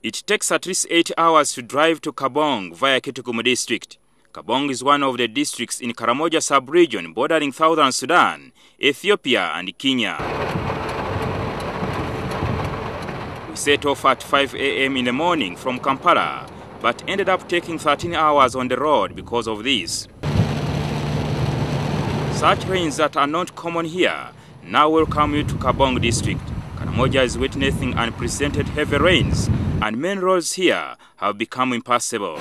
It takes at least 8 hours to drive to Kaabong via Kitgum district. Kaabong is one of the districts in Karamoja sub-region bordering southern Sudan, Ethiopia and Kenya. We set off at 5 a.m. in the morning from Kampala, but ended up taking 13 hours on the road because of this. Such rains that are not common here now welcome you to Kaabong district. Karamoja is witnessing unprecedented heavy rains, and main roads here have become impassable.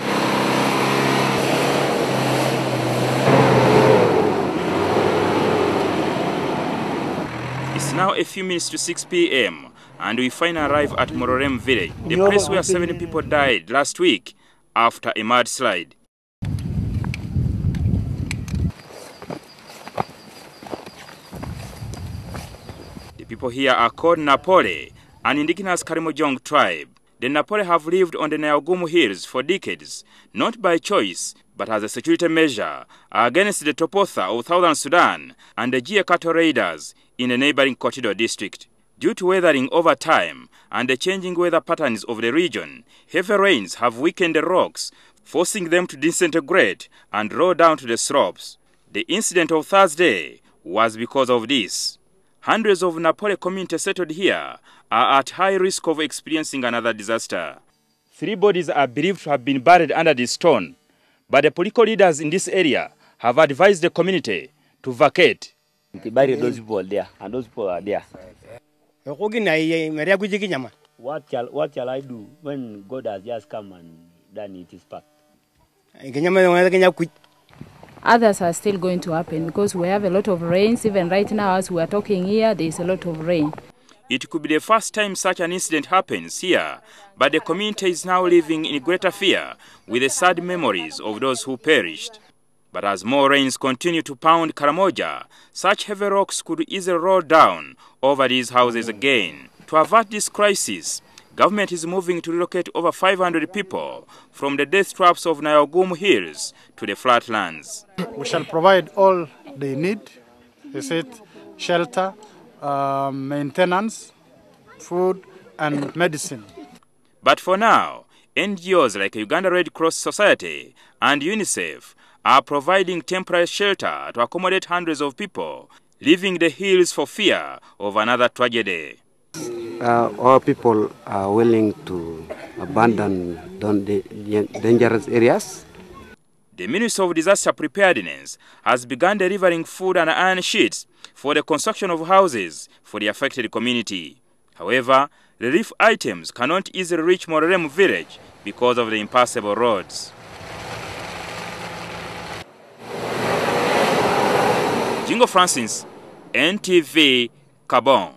It's now a few minutes to 6 p.m. and we finally arrive at Mororem village, the place where 7 people died last week after a mudslide. The people here are called Napole, an indigenous Karimojong tribe. The Napole have lived on the Naoyogum hills for decades, not by choice, but as a security measure against the Topotha of southern Sudan and the Gia cattle raiders in the neighboring Kotido district. Due to weathering over time and the changing weather patterns of the region, heavy rains have weakened the rocks, forcing them to disintegrate and roll down to the slopes. The incident of Thursday was because of this. Hundreds of Napole communities settled here are at high risk of experiencing another disaster. 3 bodies are believed to have been buried under the stone, but the political leaders in this area have advised the community to vacate. To bury those people there, and those people are there. What shall I do when God has just come and done it his part? Others are still going to happen because we have a lot of rains. Even right now as we are talking here, there is a lot of rain. It could be the first time such an incident happens here, but the community is now living in greater fear with the sad memories of those who perished. But as more rains continue to pound Karamoja, such heavy rocks could easily roll down over these houses again. To avert this crisis, government is moving to relocate over 500 people from the death traps of Naoyogum hills to the flatlands. We shall provide all they need, shelter, maintenance, food and medicine. But for now, NGOs like Uganda Red Cross Society and UNICEF are providing temporary shelter to accommodate hundreds of people leaving the hills for fear of another tragedy. All people are willing to abandon the dangerous areas. The Ministry of Disaster Preparedness has begun delivering food and iron sheets for the construction of houses for the affected community. However, relief items cannot easily reach Mororem village because of the impassable roads. Jingo Francis, NTV, Kaabong.